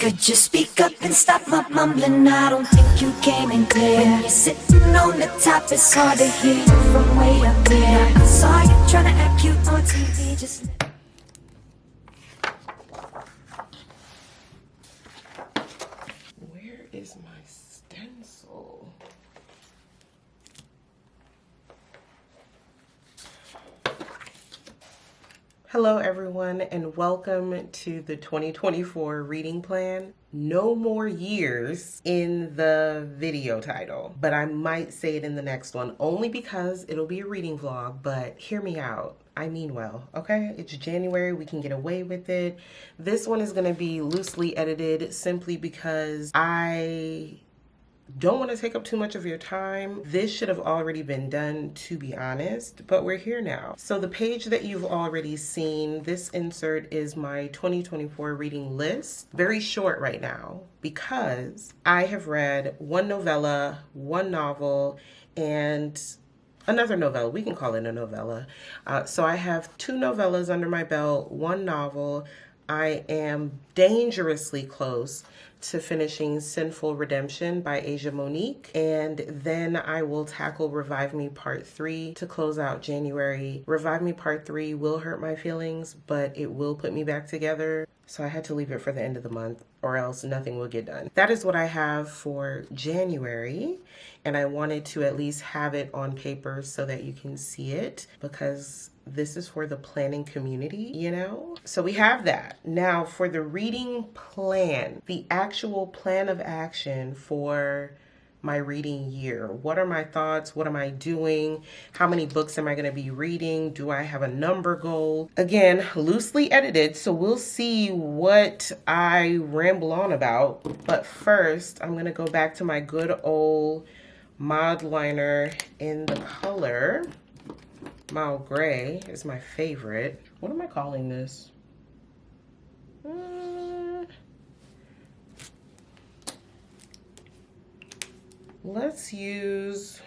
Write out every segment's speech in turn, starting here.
Could you speak up and stop my mumbling? I don't think you came in clear. When you're sitting on the top, it's hard to hear you from way up there. I saw you trying to act cute on TV. Just where is my stencil? Hello everyone, and welcome to the 2024 reading plan. No more years in the video title, but I might say it in the next one only because it'll be a reading vlog. But hear me out, I mean well, okay? It's January, we can get away with it. This one is gonna be loosely edited simply because I don't want to take up too much of your time. This should have already been done, to be honest, but we're here now. So the page that you've already seen, this insert is my 2024 reading list. Very short right now because I have read one novella, one novel, and another novella. We can call it a novella. So I have two novellas under my belt, one novel. I am dangerously close to finishing Sinful Redemption by Asia Monique, and then I will tackle Revive Me Part 3 to close out January. Revive Me Part 3 will hurt my feelings, but it will put me back together. So I had to leave it for the end of the month or else nothing will get done. That is what I have for January, and I wanted to at least have it on paper so that you can see it because this is for the planning community, you know? So we have that. Now for the reading plan, the actual plan of action for my reading year. What are my thoughts? What am I doing? How many books am I going to be reading? Do I have a number goal? Again, loosely edited, so we'll see what I ramble on about. But first, I'm going to go back to my good old mod liner in the color Mild Gray is my favorite. What am I calling this? Let's use,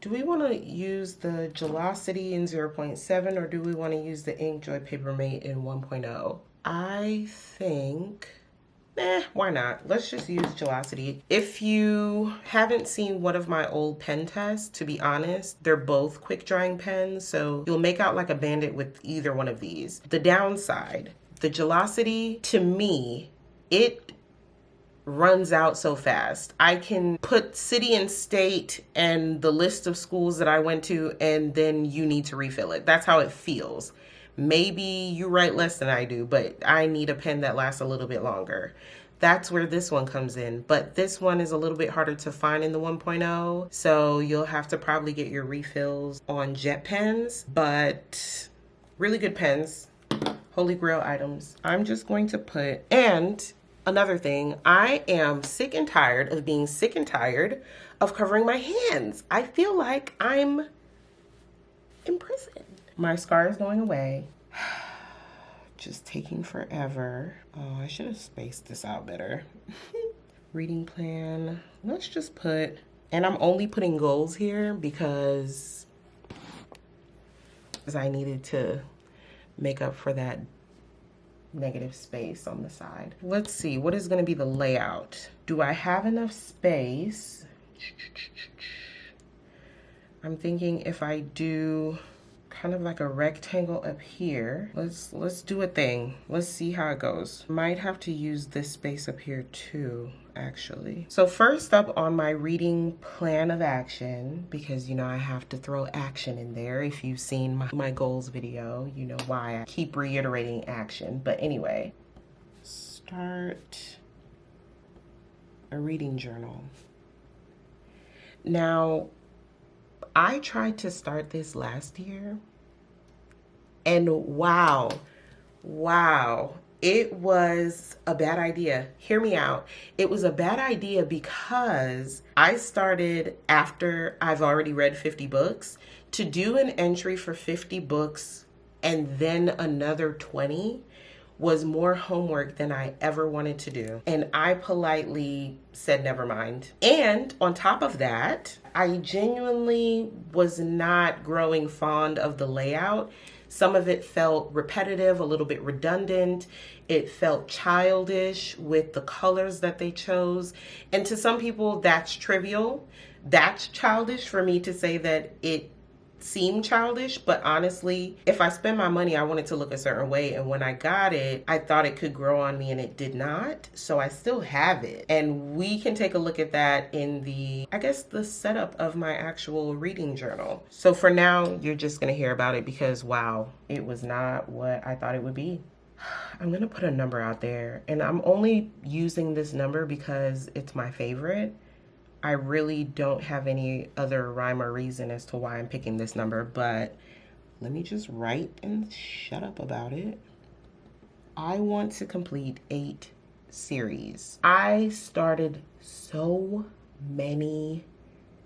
do we want to use the Gelosity in 0.7 or do we want to use the Inkjoy Papermate in 1.0? I think, why not? Let's just use Gelosity. If you haven't seen one of my old pen tests, to be honest, they're both quick drying pens, so you'll make out like a bandit with either one of these. The downside, the Gelosity, to me, it runs out so fast. I can put city and state and the list of schools that I went to, and then you need to refill it. That's how it feels. Maybe you write less than I do, but I need a pen that lasts a little bit longer. That's where this one comes in. But this one is a little bit harder to find in the 1.0. So you'll have to probably get your refills on jet pens, but really good pens, holy grail items. I'm just going to put, and another thing, I am sick and tired of being sick and tired of covering my hands. I feel like I'm in prison. My scar is going away. Just taking forever. Oh, I should have spaced this out better. Reading plan. Let's just put, and I'm only putting goals here because I needed to make up for that negative space on the side. Let's see, what is going to be the layout? Do I have enough space? I'm thinking if I do kind of like a rectangle up here. Let's do a thing. Let's see how it goes. Might have to use this space up here too, actually. So first up on my reading plan of action, because you know I have to throw action in there. If you've seen my goals video, you know why I keep reiterating action. But anyway, start a reading journal. Now, I tried to start this last year, and wow, it was a bad idea. Hear me out. It was a bad idea because I started after I've already read 50 books. To do an entry for 50 books and then another 20 was more homework than I ever wanted to do. And I politely said, never mind. And on top of that, I genuinely was not growing fond of the layout. Some of it felt repetitive, a little bit redundant. It felt childish with the colors that they chose. And to some people, that's trivial. That's childish for me to say that it seemed childish, but honestly, if I spend my money, I want it to look a certain way. And when I got it, I thought it could grow on me and it did not. So I still have it. And we can take a look at that in the, I guess, the setup of my actual reading journal. So for now, you're just gonna hear about it because wow, it was not what I thought it would be. I'm gonna put a number out there, and I'm only using this number because it's my favorite. I really don't have any other rhyme or reason as to why I'm picking this number, but let me just write and shut up about it. I want to complete 8 series. I started so many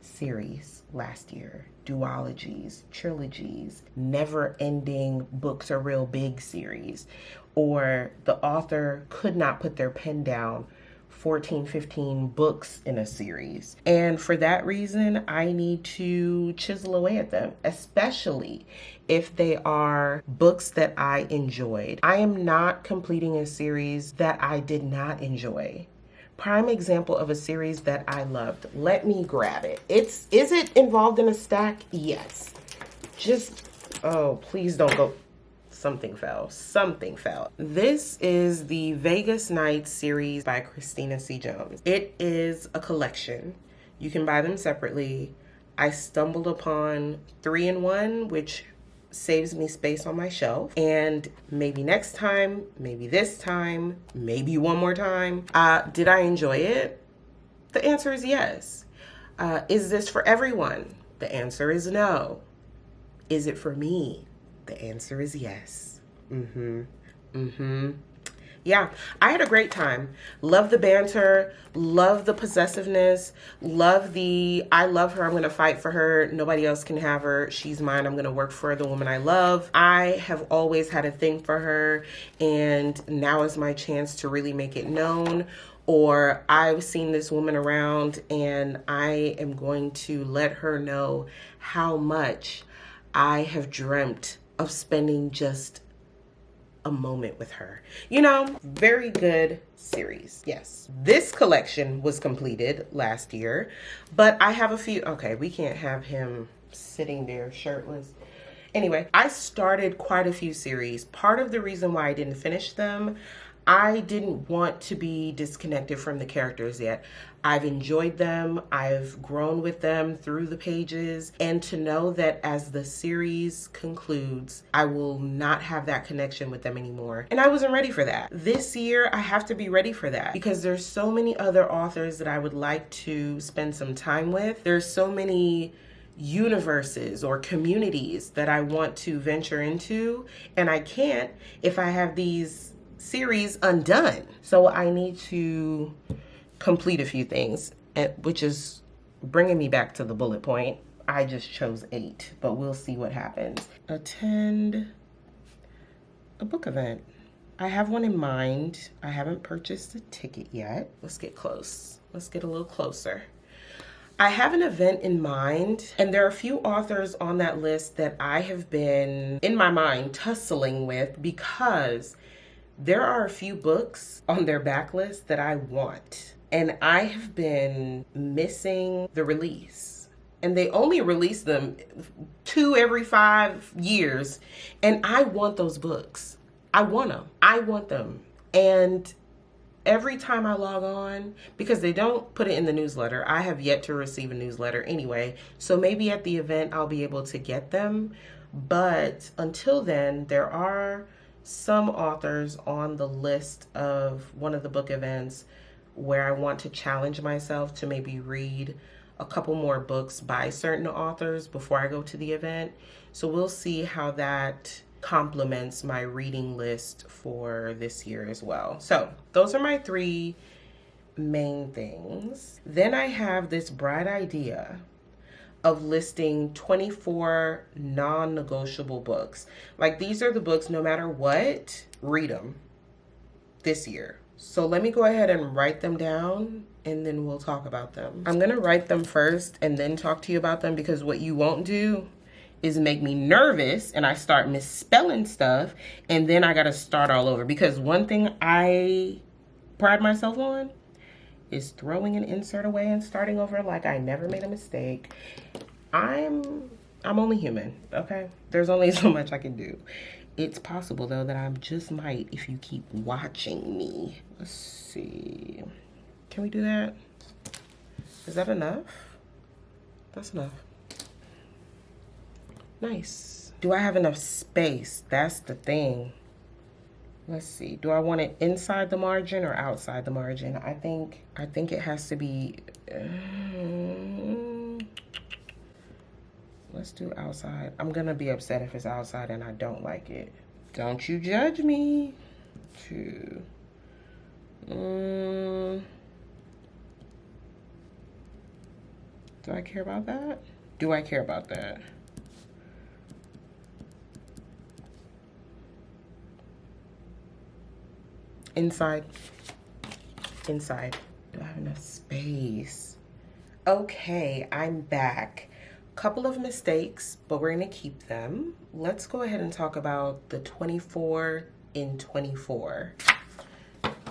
series last year. Duologies, trilogies, never-ending books are real big series, or the author could not put their pen down 14, 15 books in a series. And for that reason, I need to chisel away at them, especially if they are books that I enjoyed. I am not completing a series that I did not enjoy. Prime example of a series that I loved. Let me grab it. Is it involved in a stack? Yes. Just, oh, please don't go. Something fell. Something fell. This is the Vegas Nights series by Christina C. Jones. It is a collection. You can buy them separately. I stumbled upon 3-in-1, which saves me space on my shelf. And maybe next time, maybe this time, maybe one more time. Did I enjoy it? The answer is yes. Is this for everyone? The answer is no. Is it for me? The answer is yes. Yeah, I had a great time. Love the banter, love the possessiveness, love the I love her, I'm gonna fight for her, nobody else can have her, she's mine, I'm gonna work for the woman I love. I have always had a thing for her, and now is my chance to really make it known. Or I've seen this woman around and I am going to let her know how much I have dreamt of spending just a moment with her. You know, very good series. Yes. This collection was completed last year, but I have a few. Okay, we can't have him sitting there shirtless. Anyway, I started quite a few series. Part of the reason why I didn't finish them, I didn't want to be disconnected from the characters yet. I've enjoyed them, I've grown with them through the pages, and to know that as the series concludes, I will not have that connection with them anymore. And I wasn't ready for that. This year, I have to be ready for that because there's so many other authors that I would like to spend some time with. There's so many universes or communities that I want to venture into, and I can't if I have these series undone. So I need to complete a few things, which is bringing me back to the bullet point. I just chose 8, but we'll see what happens. Attend a book event. I have one in mind. I haven't purchased a ticket yet. Let's get close. Let's get a little closer. I have an event in mind, and there are a few authors on that list that I have been, in my mind, tussling with because there are a few books on their backlist that I want, and I have been missing the release. And they only release them 2 every 5 years, and I want those books. I want them. I want them. And every time I log on, because they don't put it in the newsletter, I have yet to receive a newsletter anyway, so maybe at the event I'll be able to get them. But until then, there are some authors on the list of one of the book events where I want to challenge myself to maybe read a couple more books by certain authors before I go to the event. So we'll see how that complements my reading list for this year as well. So those are my 3 main things. Then I have this bright idea of listing 24 non-negotiable books. Like, these are the books, no matter what, read them this year. So let me go ahead and write them down and then we'll talk about them. I'm gonna write them first and then talk to you about them, because what you won't do is make me nervous and I start misspelling stuff, and then I gotta start all over. Because one thing I pride myself on is throwing an insert away and starting over like I never made a mistake. I'm only human, okay? There's only so much I can do. It's possible though that I just might if you keep watching me. Let's see. Can we do that? Is that enough? That's enough. Nice. Do I have enough space? That's the thing. Let's see. Do I want it inside the margin or outside the margin? I think it has to be. Let's do outside. I'm gonna be upset if it's outside and I don't like it. Don't you judge me. 2. Do I care about that? Do I care about that? Inside. Inside. Do I have enough space? Okay, I'm back. Couple of mistakes, but we're gonna keep them. Let's go ahead and talk about the 24 in 24.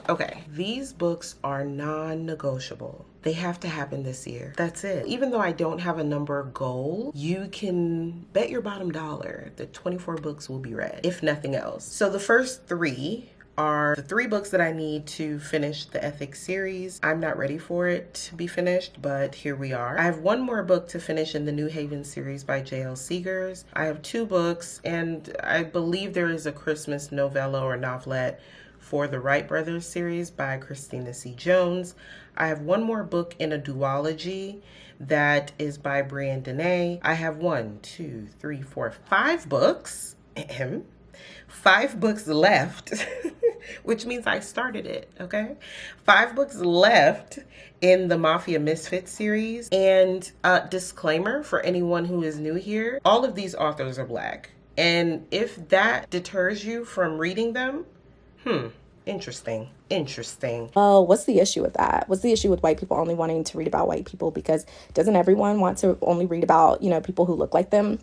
Okay, these books are non-negotiable. They have to happen this year. That's it. Even though I don't have a number goal, you can bet your bottom dollar that 24 books will be read, if nothing else. So the first 3 are the 3 books that I need to finish the ethics series. I'm not ready for it to be finished, but here we are. I have 1 more book to finish in the New Haven series by J.L. Seegers. I have 2 books, and I believe there is a Christmas novella or novelette for the Wright Brothers series by Christina C. Jones. I have 1 more book in a duology that is by Brian Deney. I have 5 books. 5 books left, which means I started it, okay? 5 books left in the Mafia Misfits series. And disclaimer for anyone who is new here, all of these authors are Black. And if that deters you from reading them, interesting. Oh, what's the issue with that? What's the issue with white people only wanting to read about white people? Because doesn't everyone want to only read about, people who look like them?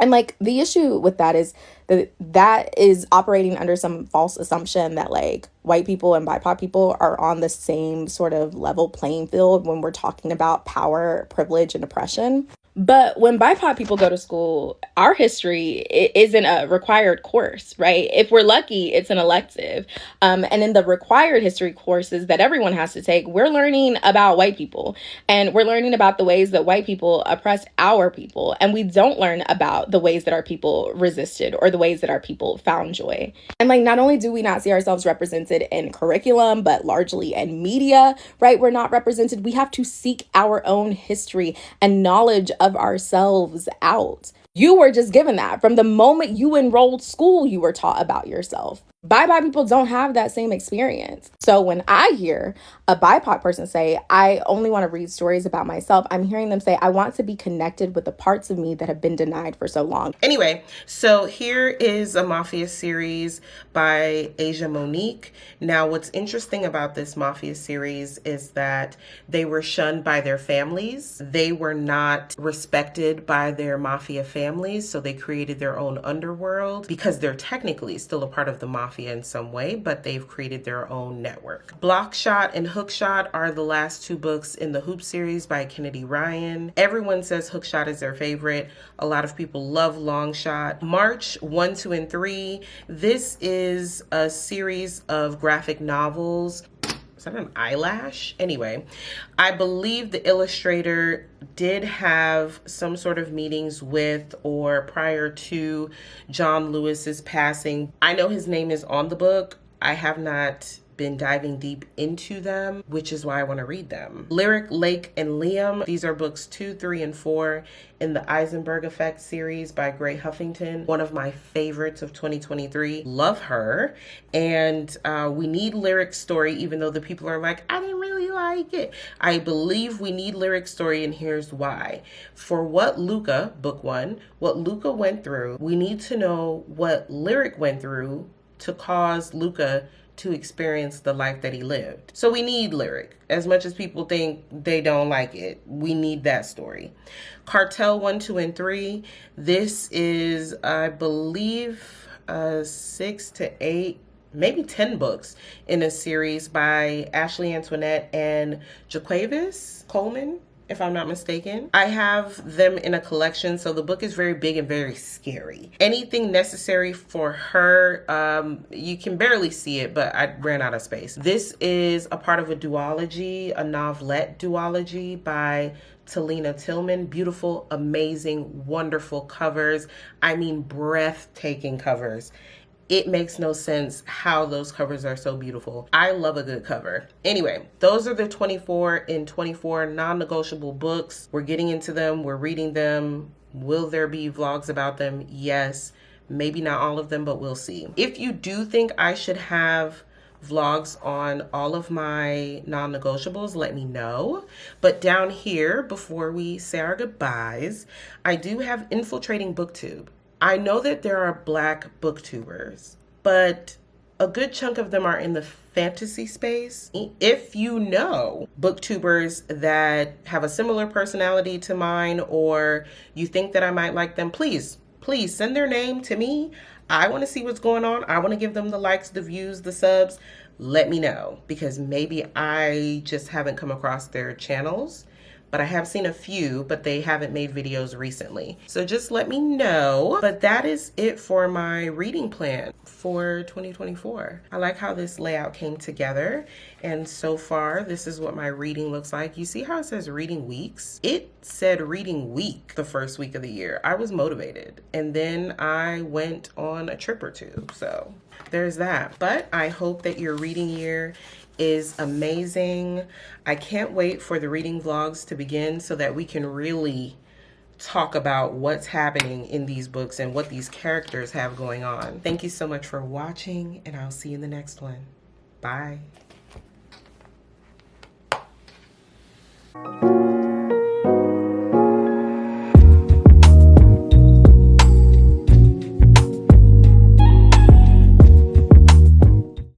And like the issue with that is that is operating under some false assumption that like white people and BIPOC people are on the same sort of level playing field when we're talking about power, privilege, and oppression. But when BIPOC people go to school, our history isn't a required course, right? If we're lucky, it's an elective. And in the required history courses that everyone has to take, we're learning about white people. And we're learning about the ways that white people oppressed our people. And we don't learn about the ways that our people resisted or the ways that our people found joy. And like, not only do we not see ourselves represented in curriculum, but largely in media, right? We're not represented. We have to seek our own history and knowledge of ourselves out. You were just given that. From the moment you enrolled school, you were taught about yourself. BIPOC people don't have that same experience. So when I hear a BIPOC person say, I only want to read stories about myself, I'm hearing them say, I want to be connected with the parts of me that have been denied for so long. Anyway, so here is a Mafia series by Asia Monique. Now, what's interesting about this Mafia series is that they were shunned by their families. They were not respected by their Mafia families, so they created their own underworld because they're technically still a part of the Mafia in some way, but they've created their own network. Blockshot and Hookshot are the last 2 books in the Hoop series by Kennedy Ryan. Everyone says Hookshot is their favorite. A lot of people love Longshot. March 1, 2, and 3. This is a series of graphic novels. Is that an eyelash? Anyway, I believe the illustrator did have some sort of meetings with or prior to John Lewis's passing. I know his name is on the book. I have not been diving deep into them, which is why I want to read them. Lyric, Lake, and Liam. These are books 2, 3, and 4 in the Eisenberg Effect series by Gray Huffington. One of my favorites of 2023. Love her. And we need Lyric's story, even though the people are like, I didn't really like it. I believe we need Lyric's story, and here's why. For what Luca, book 1, what Luca went through, we need to know what Lyric went through to cause Luca to experience the life that he lived. So we need Lyric. As much as people think they don't like it, we need that story. Cartel 1, 2, and 3. This is, I believe, 6 to 8, maybe 10 books in a series by Ashley Antoinette and Jaquavis Coleman, if I'm not mistaken. I have them in a collection, so the book is very big and very scary. Anything necessary for her, you can barely see it, but I ran out of space. This is a part of a duology, a novelette duology by Talina Tillman. Beautiful, amazing, wonderful covers. I mean, breathtaking covers. It makes no sense how those covers are so beautiful. I love a good cover. Anyway, those are the 24 in 24 non-negotiable books. We're getting into them. We're reading them. Will there be vlogs about them? Yes. Maybe not all of them, but we'll see. If you do think I should have vlogs on all of my non-negotiables, let me know. But down here, before we say our goodbyes, I do have Infiltrating BookTube. I know that there are Black booktubers, but a good chunk of them are in the fantasy space. If you know booktubers that have a similar personality to mine, or you think that I might like them, please send their name to me. I want to see what's going on. I want to give them the likes, the views, the subs. Let me know, because maybe I just haven't come across their channels. But I have seen a few, but they haven't made videos recently. So just let me know. But that is it for my reading plan for 2024. I like how this layout came together. And so far, this is what my reading looks like. You see how it says reading weeks? It said reading week the first week of the year. I was motivated. And then I went on a trip or two. So there's that. But I hope that your reading year is amazing. I can't wait for the reading vlogs to begin so that we can really talk about what's happening in these books and what these characters have going on. Thank you so much for watching, and I'll see you in the next one. Bye.